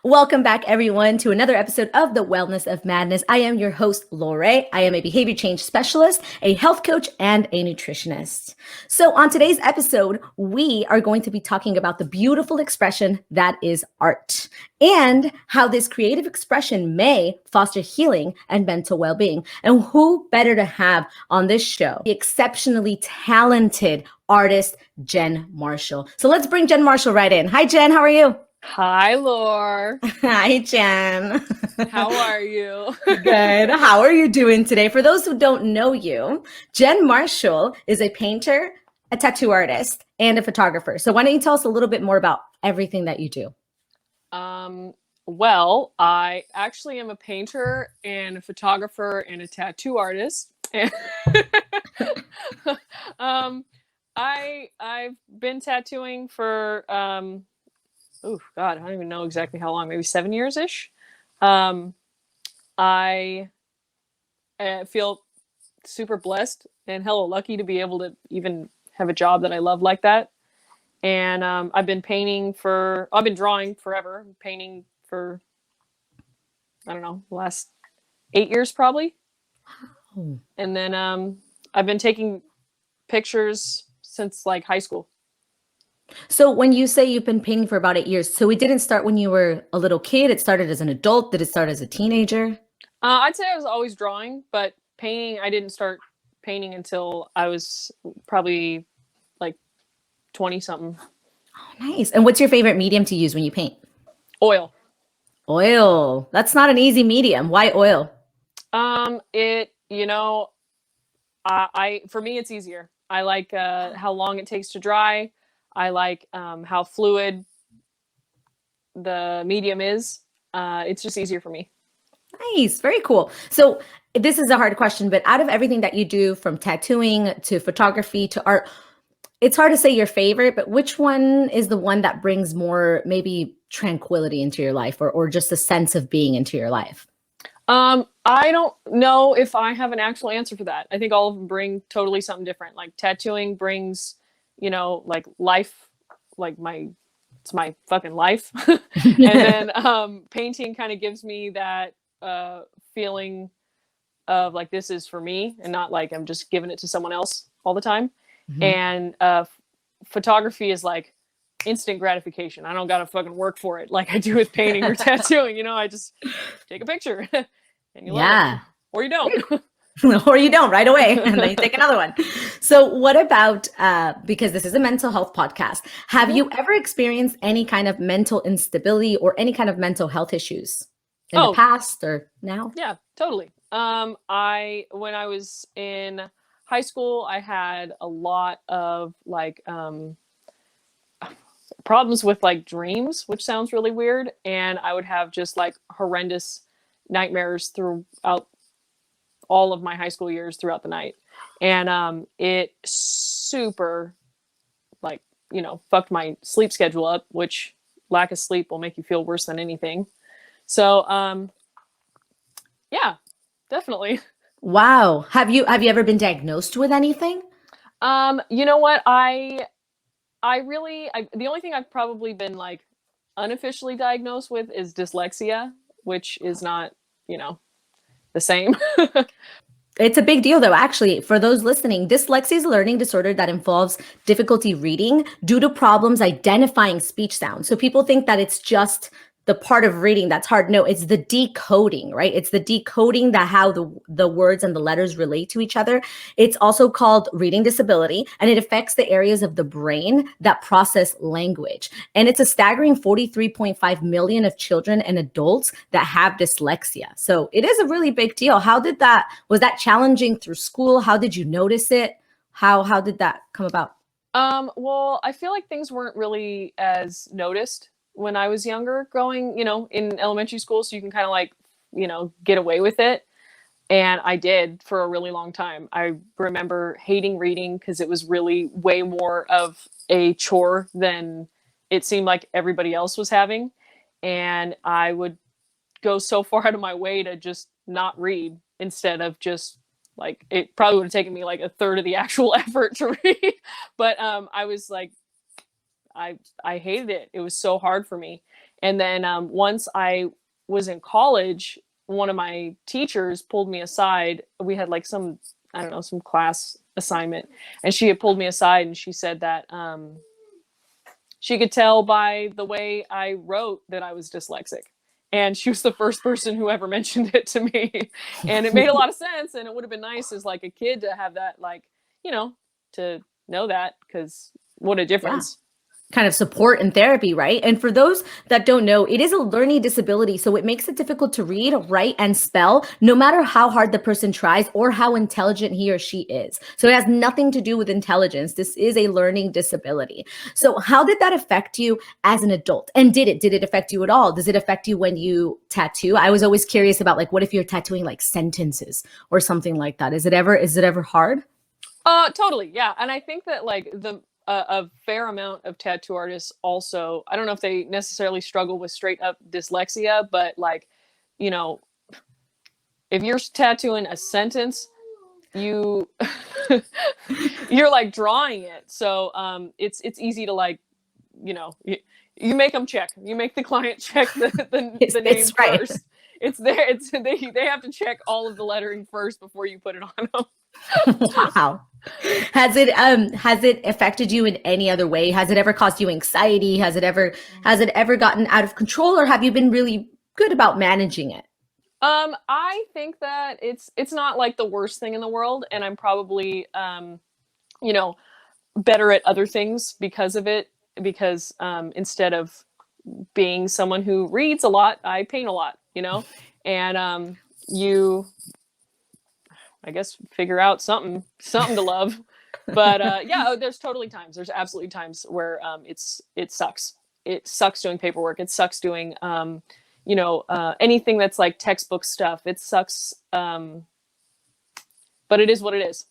Welcome back, everyone, to another episode of The Wellness of Madness. I am your host, Lore. I am a behavior change specialist, a health coach, and a nutritionist. So on today's episode, we are going to be talking about the beautiful expression that is art and how this creative expression may foster healing and mental well-being. And who better to have on this show? The exceptionally talented artist, Jen Marshall. So let's bring Jen Marshall right in. Hi, Jen. How are you? Hi, Lore. Hi, Jen. How are you? Good. How are you doing today? For those who don't know you, Jen Marshall is a painter, a tattoo artist, and a photographer. So why don't you tell us a little bit more about everything that you do? Well, I actually am a painter and a photographer and a tattoo artist. I've been tattooing for oh God, I don't even know exactly how long, maybe 7 years-ish. I feel super blessed and hella lucky to be able to even have a job that I love like that. And I've been drawing forever, painting for, I don't know, the last 8 years probably. Oh. And then I've been taking pictures since like high school. So when you say you've been painting for about 8 years, so it didn't start when you were a little kid, it started as an adult. Did it start as a teenager? I'd say I was always drawing, but painting, I didn't start painting until I was probably like 20 something. Oh, nice. And what's your favorite medium to use when you paint? Oil. Oil. That's not an easy medium. Why oil? For me, it's easier. I like how long it takes to dry. I like how fluid the medium is. It's just easier for me. Nice. Very cool. So this is a hard question, but out of everything that you do, from tattooing to photography to art, it's hard to say your favorite, but which one is the one that brings more maybe tranquility into your life or just a sense of being into your life? I don't know if I have an actual answer for that. I think all of them bring totally something different. Like tattooing brings, like life, it's my fucking life. And then painting kind of gives me that feeling of like, this is for me and not like I'm just giving it to someone else all the time. Mm-hmm. And photography is like instant gratification. I don't gotta fucking work for it like I do with painting or tattooing. I just take a picture and you love it. Or you don't. Or you don't right away, and then you take another one. So what about, because this is a mental health podcast, have you ever experienced any kind of mental instability or any kind of mental health issues in the past or now? Yeah, totally. When I was in high school, I had a lot of like problems with like dreams, which sounds really weird. And I would have just like horrendous nightmares throughout all of my high school years throughout the night. And it super like, fucked my sleep schedule up, which lack of sleep will make you feel worse than anything. So, yeah, definitely. Wow. Have you ever been diagnosed with anything? You know what? The only thing I've probably been like unofficially diagnosed with is dyslexia, which is not, the same. It's a big deal, though. Actually, for those listening, dyslexia is a learning disorder that involves difficulty reading due to problems identifying speech sounds. So people think that it's just the part of reading that's hard. No, it's the decoding, right? It's the decoding that how the words and the letters relate to each other. It's also called reading disability, and it affects the areas of the brain that process language. And it's a staggering 43.5 million of children and adults that have dyslexia. So it is a really big deal. Was that challenging through school? How did you notice it? How did that come about? Well, I feel like things weren't really as noticed when I was younger, growing, in elementary school. So you can kind of like, get away with it. And I did for a really long time. I remember hating reading because it was really way more of a chore than it seemed like everybody else was having. And I would go so far out of my way to just not read instead of just like, it probably would have taken me like a third of the actual effort to read. But I was like, I hated it. It was so hard for me. And then once I was in college, one of my teachers pulled me aside. We had like some, I don't know, some class assignment, and she had pulled me aside and she said that she could tell by the way I wrote that I was dyslexic. And she was the first person who ever mentioned it to me. And it made a lot of sense. And it would have been nice as like a kid to have that, like, you know, to know that, because what a Yeah. difference. Kind of support and therapy, right? And for those that don't know, it is a learning disability. So it makes it difficult to read, write, and spell, no matter how hard the person tries or how intelligent he or she is. So it has nothing to do with intelligence. This is a learning disability. So how did that affect you as an adult? And did it affect you at all? Does it affect you when you tattoo? I was always curious about, like, what if you're tattooing like sentences or something like that? Is it ever hard? Totally. Yeah. And I think that like a fair amount of tattoo artists also, I don't know if they necessarily struggle with straight up dyslexia, but like, you know, if you're tattooing a sentence, you you're like drawing it. So it's easy to like, you make them check. You make the client check the name It's right. first. It's there. They have to check all of the lettering first before you put it on them. Wow. Has it affected you in any other way? Has it ever caused you anxiety? Has it ever gotten out of control, or have you been really good about managing it? I think that it's not like the worst thing in the world, and I'm probably you know, better at other things because of it. Because instead of being someone who reads a lot, I paint a lot, and you, I guess, figure out something to love. But yeah, there's totally times. There's absolutely times where it sucks. It sucks doing paperwork. It sucks doing anything that's like textbook stuff. It sucks. But it is what it is.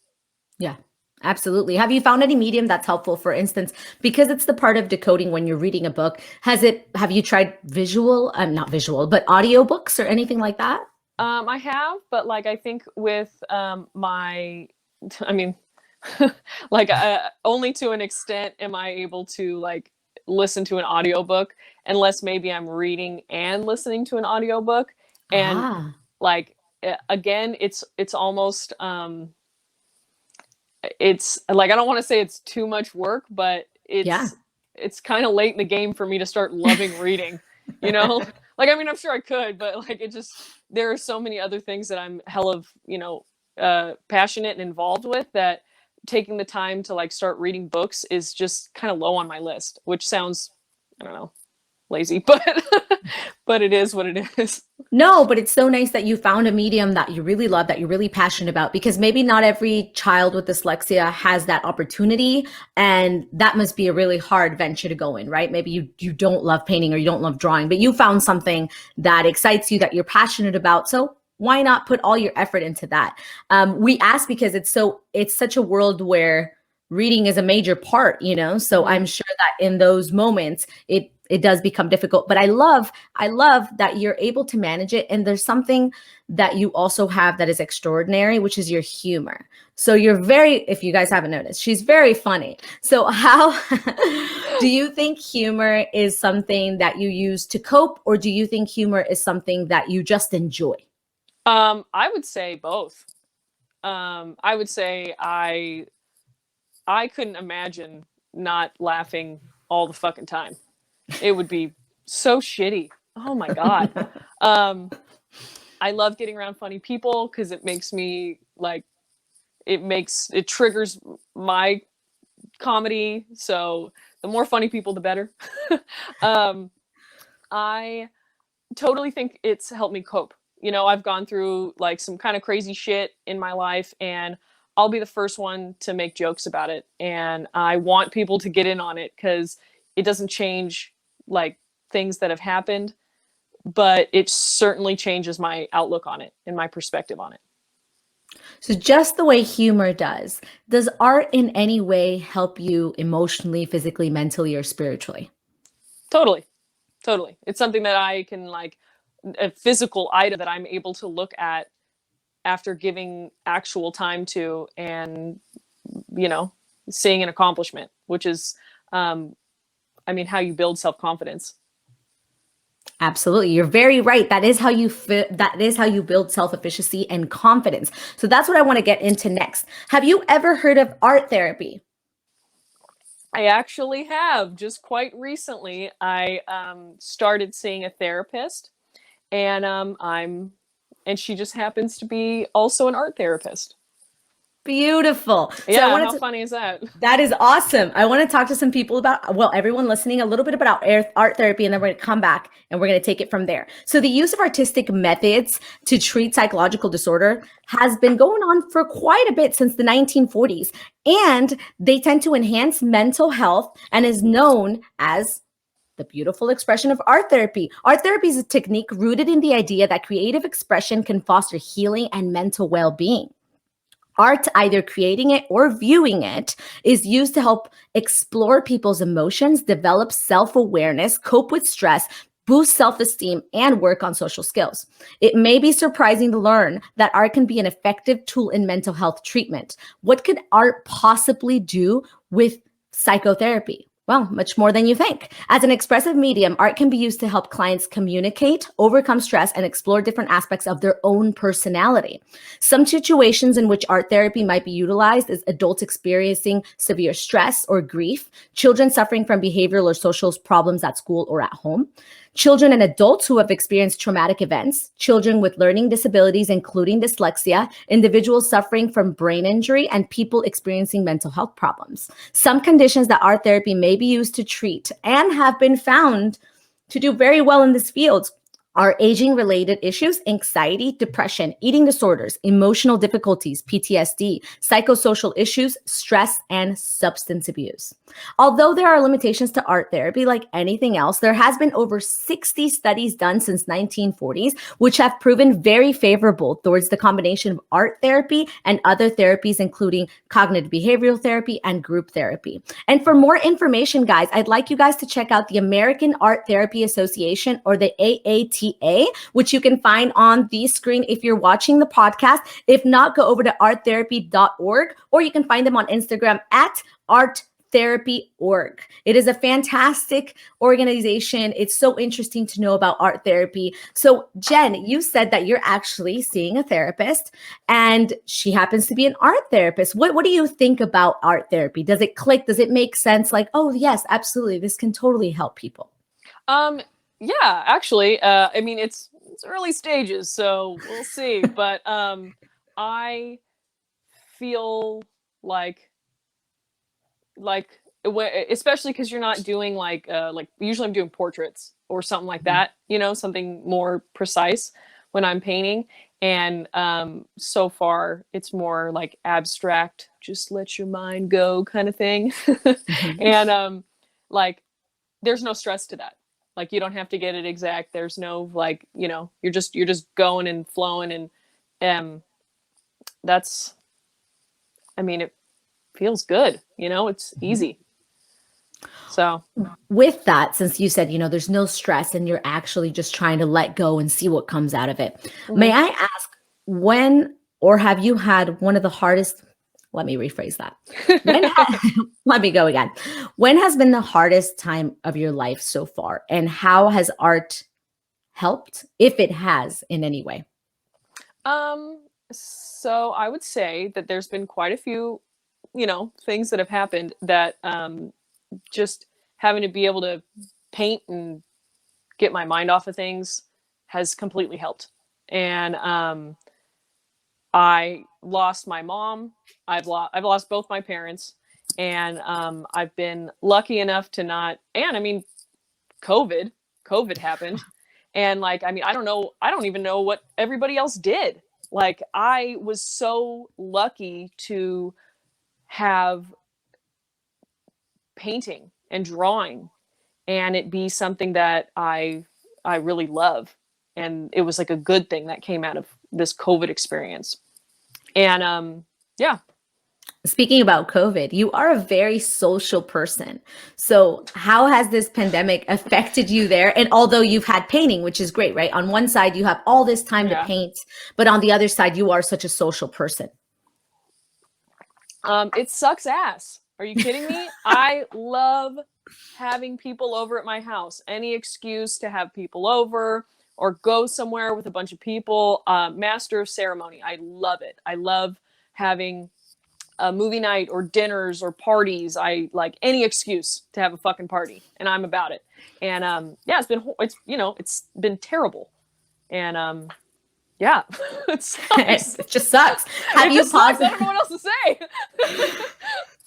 Yeah, absolutely. Have you found any medium that's helpful? For instance, because it's the part of decoding when you're reading a book, have you tried visual, not visual, but audiobooks or anything like that? I have, but like I think with my, I mean, like only to an extent am I able to like listen to an audiobook, unless maybe I'm reading and listening to an audiobook. And Ah, like again, it's almost it's like, I don't want to say it's too much work, but yeah. it's kind of late in the game for me to start loving reading, you know? Like, I mean, I'm sure I could, but like there are so many other things that I'm hell of, passionate and involved with, that taking the time to like start reading books is just kind of low on my list, which sounds, I don't know, lazy, but but it is what it is. No, but it's so nice that you found a medium that you really love, that you're really passionate about, because maybe not every child with dyslexia has that opportunity. And that must be a really hard venture to go in, right? Maybe you don't love painting or you don't love drawing, but you found something that excites you, that you're passionate about. So why not put all your effort into that? We ask because it's such a world where reading is a major part, so Mhm. I'm sure that in those moments it does become difficult. But I love that you're able to manage it. And there's something that you also have that is extraordinary, which is your humor. So if you guys haven't noticed, she's very funny. So how do you think humor is something that you use to cope, or do you think humor is something that you just enjoy? I would say both. I would say I couldn't imagine not laughing all the fucking time. It would be so shitty. Oh my god. Um, I love getting around funny people because it makes me like, it triggers my comedy. So the more funny people, the better. um, I totally think it's helped me cope. I've gone through like some kind of crazy shit in my life, and I'll be the first one to make jokes about it. And I want people to get in on it because it doesn't change like things that have happened, but it certainly changes my outlook on it and my perspective on it. So just the way humor does art in any way help you emotionally, physically, mentally, or spiritually? Totally. Totally. It's something that I can like, a physical item that I'm able to look at after giving actual time to, and you know, seeing an accomplishment, which is, I mean, how you build self confidence. Absolutely. You're very right. That is how you that is how you build self-efficacy and confidence. So that's what I want to get into next. Have you ever heard of art therapy? I actually have. Just quite recently, I started seeing a therapist, and and she just happens to be also an art therapist. Beautiful. So I Yeah, wanted how to funny is that? That is awesome. I want to talk to some people about, well, everyone listening, a little bit about art therapy, and then we're going to come back and we're going to take it from there. So, the use of artistic methods to treat psychological disorder has been going on for quite a bit since the 1940s, and they tend to enhance mental health and is known as the beautiful expression of art therapy. Art therapy is a technique rooted in the idea that creative expression can foster healing and mental well being. Art, either creating it or viewing it, is used to help explore people's emotions, develop self awareness, cope with stress, boost self esteem, and work on social skills. It may be surprising to learn that art can be an effective tool in mental health treatment. What could art possibly do with psychotherapy? Well, much more than you think. As an expressive medium, art can be used to help clients communicate, overcome stress, and explore different aspects of their own personality. Some situations in which art therapy might be utilized is adults experiencing severe stress or grief, children suffering from behavioral or social problems at school or at home, children and adults who have experienced traumatic events, children with learning disabilities, including dyslexia, individuals suffering from brain injury, and people experiencing mental health problems. Some conditions that art therapy may be used to treat and have been found to do very well in this field are aging related issues, anxiety, depression, eating disorders, emotional difficulties, PTSD, psychosocial issues, stress, and substance abuse. Although there are limitations to art therapy, like anything else, there has been over 60 studies done since 1940s, which have proven very favorable towards the combination of art therapy and other therapies, including cognitive behavioral therapy and group therapy. And for more information, guys, I'd like you guys to check out the American Art Therapy Association, or the AATA, which you can find on the screen if you're watching the podcast. If not, go over to arttherapy.org, or you can find them on Instagram at arttherapy.org. It is a fantastic organization. It's so interesting to know about art therapy. So, Jen, you said that you're actually seeing a therapist, and she happens to be an art therapist. What do you think about art therapy? Does it click? Does it make sense? Like, oh, yes, absolutely. This can totally help people. Um, yeah, actually, I mean, it's early stages, so we'll see. But I feel like like especially because you're not doing like usually I'm doing portraits or something like that, something more precise when I'm painting. And so far it's more like abstract, just let your mind go kind of thing. Mhm. And like there's no stress to that. Like you don't have to get it exact. There's no like, you're just going and flowing. And um that's, I mean, it feels good, it's Mhm. easy. So, With that, since you said, there's no stress and you're actually just trying to let go and see what comes out of it, may mhm. I ask, when or have you had one of the hardest, let me rephrase that. Let me go again. When has been the hardest time of your life so far? And how has art helped, if it has in any way? um, so I would say that there's been quite a few, things that have happened that just having to be able to paint and get my mind off of things has completely helped. And I lost my mom. I've lost both my parents, and I've been lucky enough to not. And I mean, COVID, COVID happened, and like I mean, I don't even know what everybody else did. Like I was so lucky to have painting and drawing, and it be something that I really love, and it was like a good thing that came out of this COVID experience. And yeah. Speaking about COVID, you are a very social person. So, how has this pandemic affected you there? And although you've had painting, which is great, right? On one side, you have all this time to Yeah. paint, but on the other side, you are such a social person. It sucks ass. Are you kidding me? I love having people over at my house. Any excuse to have people over or go somewhere with a bunch of people. Master of ceremony. I love it. I love having a movie night or dinners or parties. I like any excuse to have a fucking party, and I'm about it. And yeah, it's been terrible. And yeah, it sucks. It just sucks. I don't know what else to say.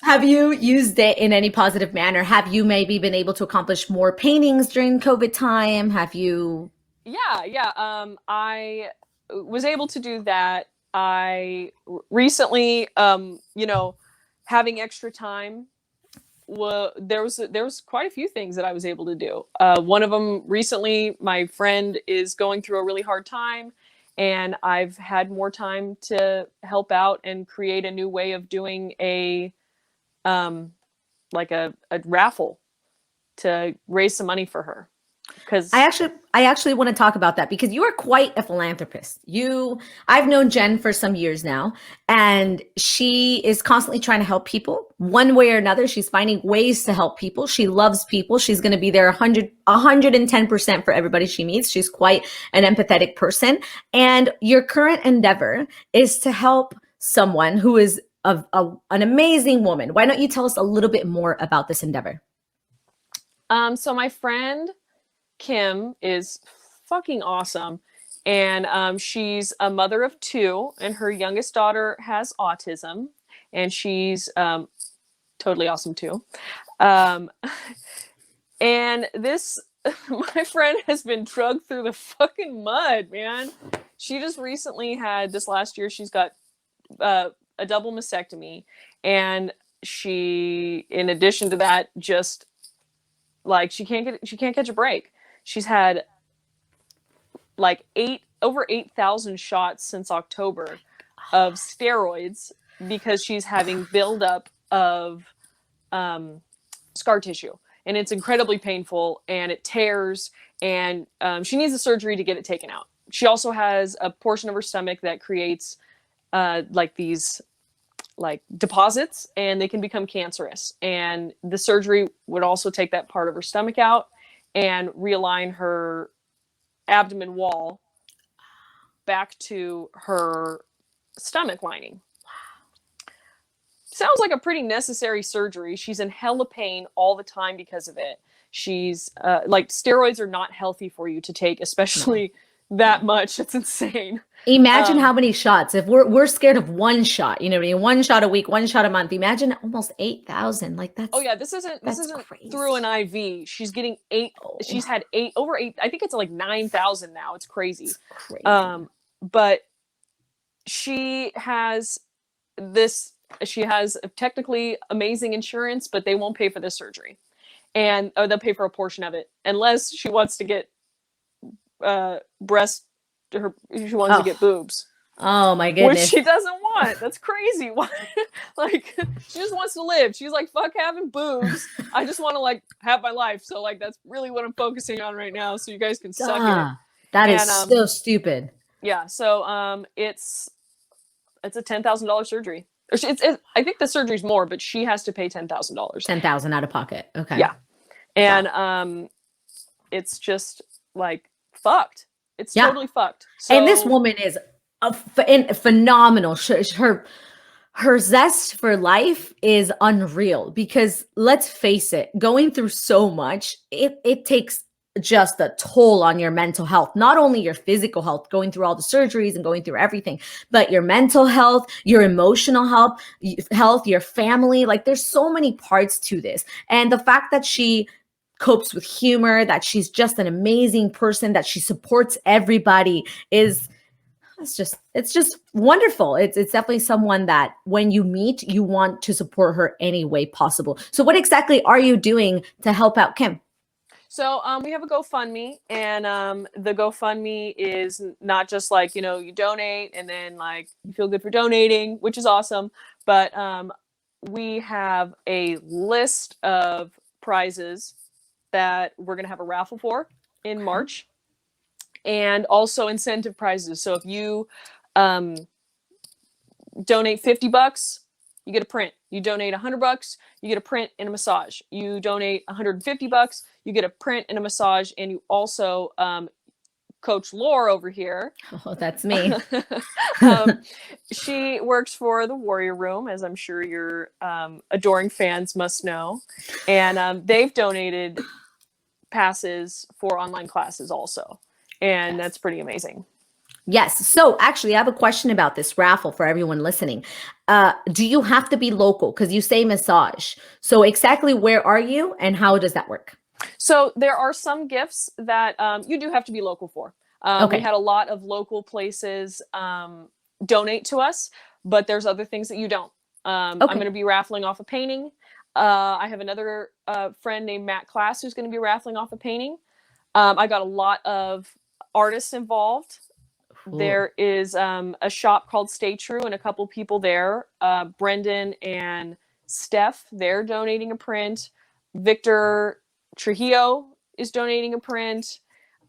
Have you used it in any positive manner? Have you maybe been able to accomplish more paintings during COVID time? Have you? Yeah. I was able to do that. I recently, having extra time. Well, there was quite a few things that I was able to do. One of them recently, my friend is going through a really hard time, and I've had more time to help out and create a new way of doing a raffle to raise some money for her. Because I actually want to talk about that because you are quite a philanthropist. I've known Jen for some years now, and she is constantly trying to help people one way or another. She's finding ways to help people. She loves people. She's going to be there 110% for everybody she meets. She's quite an empathetic person. And your current endeavor is to help someone who is an amazing woman. Why don't you tell us a little bit more about this endeavor? So my friend Kim is fucking awesome, and she's a mother of 2, and her youngest daughter has autism, and she's totally awesome too. And this my friend has been drugged through the fucking mud, man. She just recently had, this last year, she's got a double mastectomy, and she, in addition to that, just like she can't catch a break. She's had like over 8,000 shots since October of steroids because she's having buildup of scar tissue, and it's incredibly painful, and it tears, and she needs a surgery to get it taken out. She also has a portion of her stomach that creates these deposits, and they can become cancerous, and the surgery would also take that part of her stomach out and realign her abdomen wall back to her stomach lining. Sounds like a pretty necessary surgery. She's in hella pain all the time because of it. She's steroids are not healthy for you to take, especially that much. It's insane. Imagine how many shots. If we're scared of one shot, one shot a week, one shot a month. Imagine almost 8,000. Like that's. Oh yeah, this isn't crazy. Through an IV. She's getting 8. Oh. She's had over 8. I think it's like 9,000 now. It's crazy. It's crazy. But she has this. She has technically amazing insurance, but they won't pay for this surgery, and they'll pay for a portion of it unless she wants to get she wants to get boobs. Oh my goodness. Which she doesn't want. That's crazy. Why? Like, she just wants to live. She's like, fuck having boobs. I just want to have my life. So that's really what I'm focusing on right now. So you guys can suck it. That is so stupid. Yeah. So it's a $10,000 surgery. I think the surgery's more, but she has to pay $10,000. $10,000 out of pocket. Okay. Yeah. And it's just fucked. It's totally fucked. So, and this woman is phenomenal. Her zest for life is unreal because let's face it, going through so much, it takes just a toll on your mental health, not only your physical health, going through all the surgeries and going through everything, but your mental health, your emotional health, your family. There's so many parts to this. And the fact that she copes with humor, that she's just an amazing person, that she supports everybody it's just wonderful. It's definitely someone that when you meet, you want to support her any way possible. So what exactly are you doing to help out Kim? So we have a GoFundMe, and the GoFundMe is not just you donate and then you feel good for donating, which is awesome. But we have a list of prizes that we're going to have a raffle for in March, and also incentive prizes. So if you donate $50, you get a print. You donate $100, you get a print and a massage. You donate $150, you get a print and a massage. And you also, Coach Lore over here. Oh, that's me. She works for the Warrior Room, as I'm sure your adoring fans must know. And they've donated passes for online classes also. And that's pretty amazing. Yes. So actually, I have a question about this raffle for everyone listening. Do you have to be local? Because you say massage. So exactly where are you and how does that work? So there are some gifts that you do have to be local for. Okay. We had a lot of local places donate to us, but there's other things that you don't. I'm going to be raffling off a painting. I have another friend named Matt Class who's going to be raffling off a painting. I got a lot of artists involved. Cool. There is a shop called Stay True and a couple people there. Brendan and Steph, they're donating a print. Victor Trujillo is donating a print.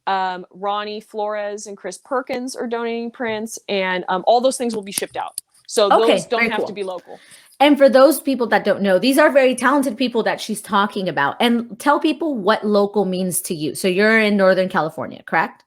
Ronnie Flores and Chris Perkins are donating prints, and all those things will be shipped out. So those don't have to be local. And for those people that don't know, these are very talented people that she's talking about. And tell people what local means to you. So you're in Northern California, correct?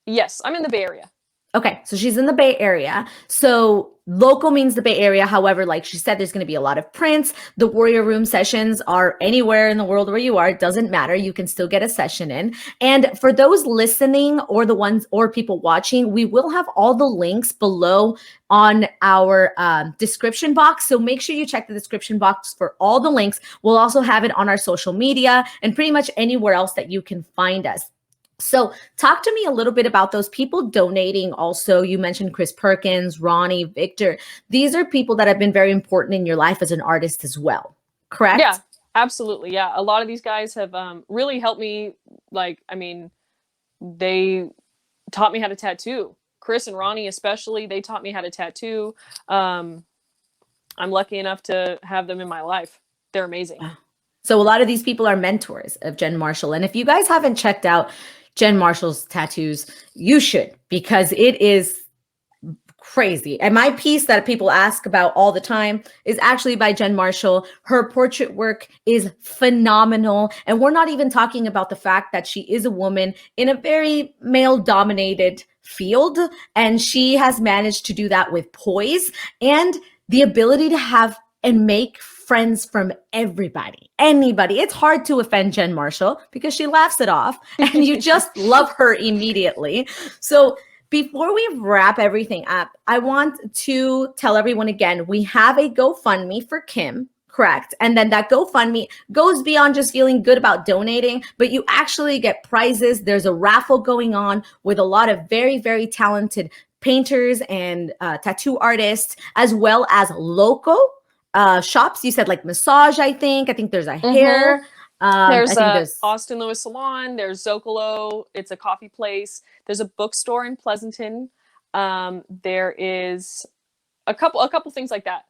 Yes, I'm in the Bay Area. Okay, so she's in the Bay Area. So local means the Bay Area. However, like she said, there's going to be a lot of prints. The Warrior Room sessions are anywhere in the world where you are. It doesn't matter. You can still get a session in. And for those listening or the ones or people watching, we will have all the links below on our description box. So make sure you check the description box for all the links. We'll also have it on our social media and pretty much anywhere else that you can find us. So talk to me a little bit about those people donating. Also, you mentioned Chris Perkins, Ronnie, Victor. These are people that have been very important in your life as an artist as well, correct? Yeah, absolutely. Yeah, a lot of these guys have really helped me. Like, I mean, they taught me how to tattoo. Chris and Ronnie especially, they taught me how to tattoo. I'm lucky enough to have them in my life. They're amazing. So a lot of these people are mentors of Jen Marshall. And if you guys haven't checked out Jen Marshall's tattoos, you should, because it is crazy. And my piece that people ask about all the time is actually by Jen Marshall. Her portrait work is phenomenal. And we're not even talking about the fact that she is a woman in a very male-dominated field. And she has managed to do that with poise and the ability to have and make friends from anybody. It's hard to offend Jen Marshall because she laughs it off and you just love her immediately. So before we wrap everything up, I want to tell everyone again, we have a GoFundMe for Kim, correct? And then that GoFundMe goes beyond just feeling good about donating, but you actually get prizes. There's a raffle going on with a lot of very, very talented painters and tattoo artists, as well as local shops. You said like massage, I think there's a hair. There's Austin Lewis Salon. There's Zocalo. It's a coffee place. There's a bookstore in Pleasanton. There is a couple things like that.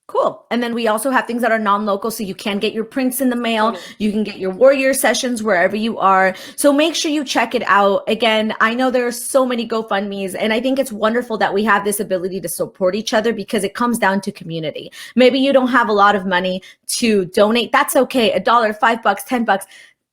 Cool. And then we also have things that are non-local, so you can get your prints in the mail. Totally. You can get your warrior sessions wherever you are. So make sure you check it out. Again, I know there are so many GoFundMes, and I think it's wonderful that we have this ability to support each other because it comes down to community. Maybe you don't have a lot of money to donate. That's okay. $1, $5, $10.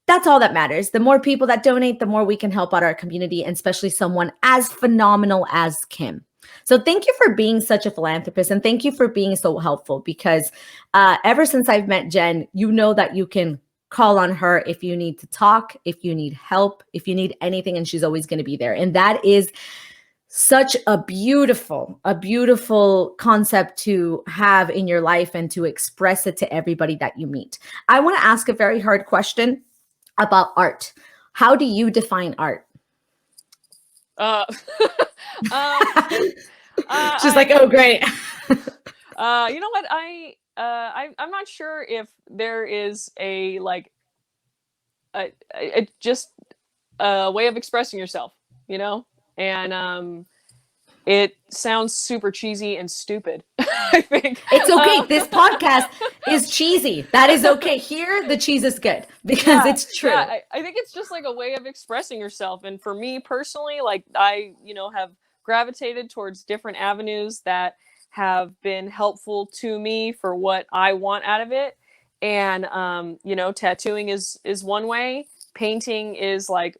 That's all that matters. The more people that donate, the more we can help out our community, and especially someone as phenomenal as Kim. So thank you for being such a philanthropist, and thank you for being so helpful, because ever since I've met Jen, you know that you can call on her if you need to talk, if you need help, if you need anything, and she's always going to be there. And that is such a beautiful concept to have in your life and to express it to everybody that you meet. I want to ask a very hard question about art. How do you define art? She's like, oh, great. You know what? I'm not sure if there is a just a way of expressing yourself, you know? And it sounds super cheesy and stupid. I think it's okay. This podcast is cheesy. That is okay. Here, the cheese is good because it's true. Yeah, I think it's just like a way of expressing yourself. And for me personally, like I, have gravitated towards different avenues that have been helpful to me for what I want out of it. And, you know, tattooing is one way. Painting is like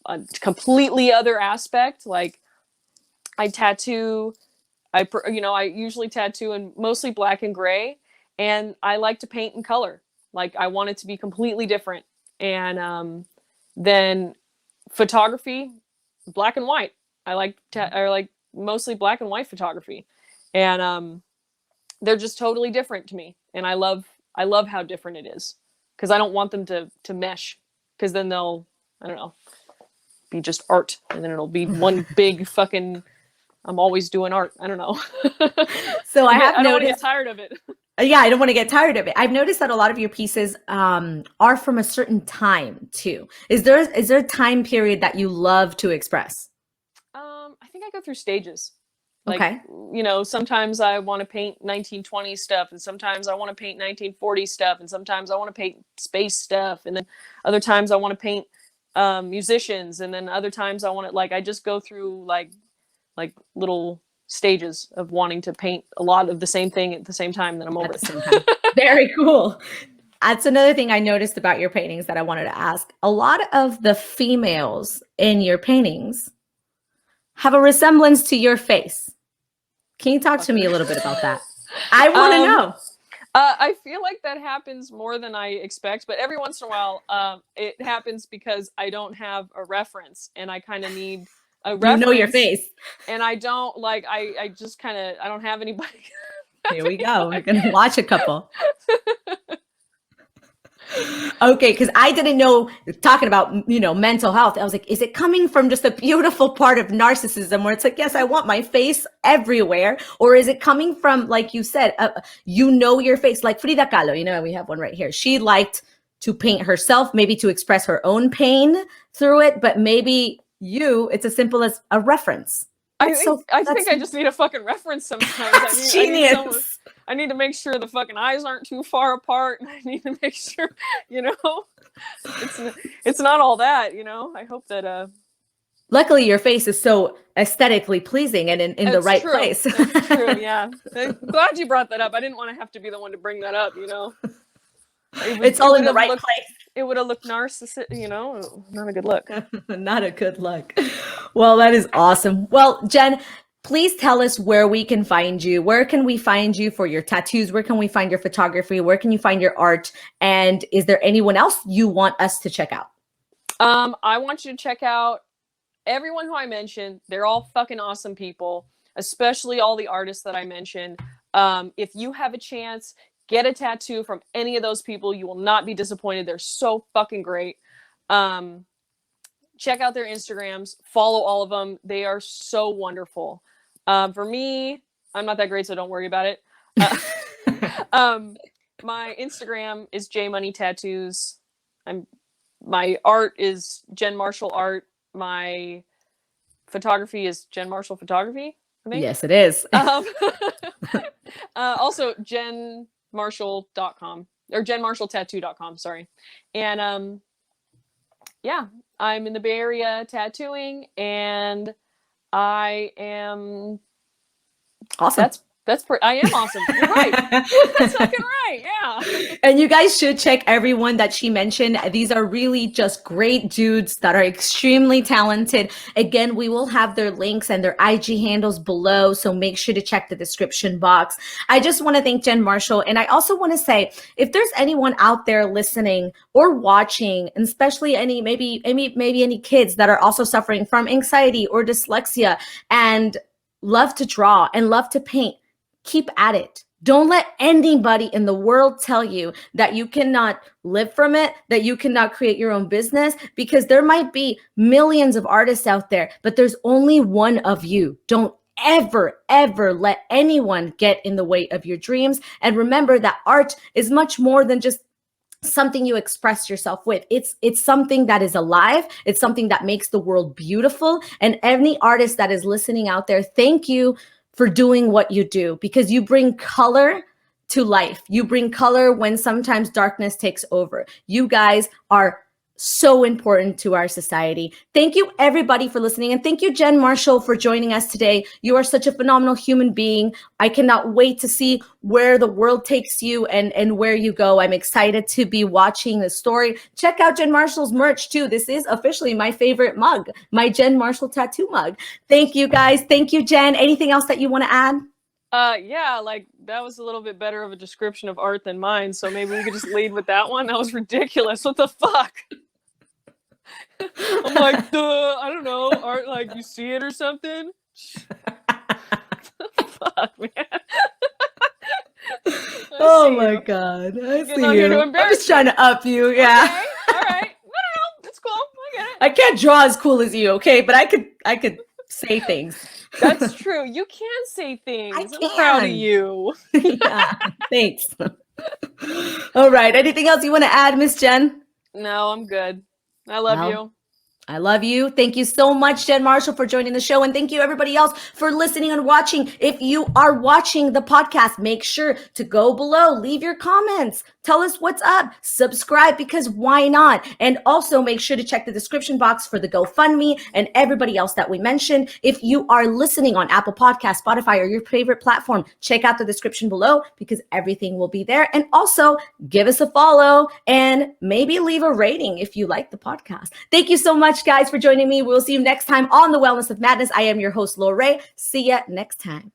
a completely other aspect. Like I tattoo, you know, I usually tattoo in mostly black and gray, and I like to paint in color. Like I want it to be completely different. And then photography, black and white. I like mostly black and white photography, and they're just totally different to me. And I love how different it is, because I don't want them to mesh, because then they'll, I don't know, be just art, and then it'll be one big fucking, I'm always doing art. I don't know. So I don't want to get tired of it. Yeah, I don't want to get tired of it. I've noticed that a lot of your pieces are from a certain time too. Is there a time period that you love to express? I think I go through stages. Like, okay. You know, sometimes I want to paint 1920s stuff, and sometimes I want to paint 1940s stuff, and sometimes I want to paint space stuff, and then other times I want to paint musicians, and then other times I want to, like, I just go through like little stages of wanting to paint a lot of the same thing at the same time that I'm over it. Very cool. That's another thing I noticed about your paintings that I wanted to ask. A lot of the females in your paintings have a resemblance to your face. Can you talk to me a little bit about that? I want to know. I feel like that happens more than I expect, but every once in a while, it happens because I don't have a reference, and I kind of need a reference. You know your face. And I don't, like, I just kind of, I don't have anybody. Here we go. We're going to watch a couple. Okay, because I didn't know, talking about, you know, mental health, I was like, is it coming from just a beautiful part of narcissism where it's like, yes, I want my face everywhere? Or is it coming from, like you said, you know your face? Like Frida Kahlo, you know, we have one right here. She liked to paint herself, maybe to express her own pain through it, but maybe it's as simple as a reference. I think I just need a fucking reference sometimes. Genius. I need to make sure the fucking eyes aren't too far apart. I need to make sure, you know, it's not all that, you know. I hope that luckily your face is so aesthetically pleasing and in the right place. That's true, yeah. I'm glad you brought that up. I didn't want to have to be the one to bring that up, you know. It's all in the right place. It would have looked narcissistic, you know, not a good look. Not a good look. Well, that is awesome. Well, Jen, please tell us where we can find you. Where can we find you for your tattoos? Where can we find your photography? Where can you find your art? And is there anyone else you want us to check out? I want you to check out everyone who I mentioned. They're all fucking awesome people, especially all the artists that I mentioned. If you have a chance, get a tattoo from any of those people. You will not be disappointed. They're so fucking great. Check out their Instagrams. Follow all of them. They are so wonderful. For me, I'm not that great, so don't worry about it. My Instagram is jmoneytattoos. My art is Jen Marshall Art. My photography is Jen Marshall Photography, I think. Yes, it is. Also, jenmarshall.com or jenmarshalltattoo.com, sorry. And yeah, I'm in the Bay Area tattooing, and I am awesome. I am awesome. You're right. That's fucking right. Yeah. And you guys should check everyone that she mentioned. These are really just great dudes that are extremely talented. Again, we will have their links and their IG handles below, so make sure to check the description box. I just want to thank Jen Marshall. And I also want to say, if there's anyone out there listening or watching, and especially maybe any kids that are also suffering from anxiety or dyslexia and love to draw and love to paint, keep at it. Don't let anybody in the world tell you that you cannot live from it, that you cannot create your own business, because there might be millions of artists out there, but there's only one of you. Don't ever let anyone get in the way of your dreams. And remember that art is much more than just something you express yourself with. It's something that is alive. It's something that makes the world beautiful. And any artist that is listening out there, thank you for doing what you do, because you bring color to life. You bring color when sometimes darkness takes over. You guys are so important to our society. Thank you everybody for listening. And thank you, Jen Marshall, for joining us today. You are such a phenomenal human being. I cannot wait to see where the world takes you and where you go. I'm excited to be watching the story. Check out Jen Marshall's merch too. This is officially my favorite mug, my Jen Marshall tattoo mug. Thank you guys. Thank you, Jen. Anything else that you want to add? Yeah, like that was a little bit better of a description of art than mine. So maybe we could just lead with that one. That was ridiculous. What the fuck? I'm like, duh, I don't know, art, like you see it or something. Fuck, man. Oh my God. I see you. I'm just trying to up you. Yeah. Okay. All right. No. That's cool. I get it. I can't draw as cool as you, okay? But I could say things. That's true. You can say things. I'm proud of you. Yeah, thanks. All right. Anything else you want to add, Miss Jen? No, I'm good. I love you. I love you. Thank you so much, Jen Marshall, for joining the show. And thank you, everybody else, for listening and watching. If you are watching the podcast, make sure to go below, leave your comments, tell us what's up, subscribe, because why not? And also make sure to check the description box for the GoFundMe and everybody else that we mentioned. If you are listening on Apple Podcasts, Spotify, or your favorite platform, check out the description below because everything will be there. And also give us a follow and maybe leave a rating if you like the podcast. Thank you so much, guys, for joining me. We'll see you next time on The Wellness of Madness. I am your host, Lorraine. See ya next time.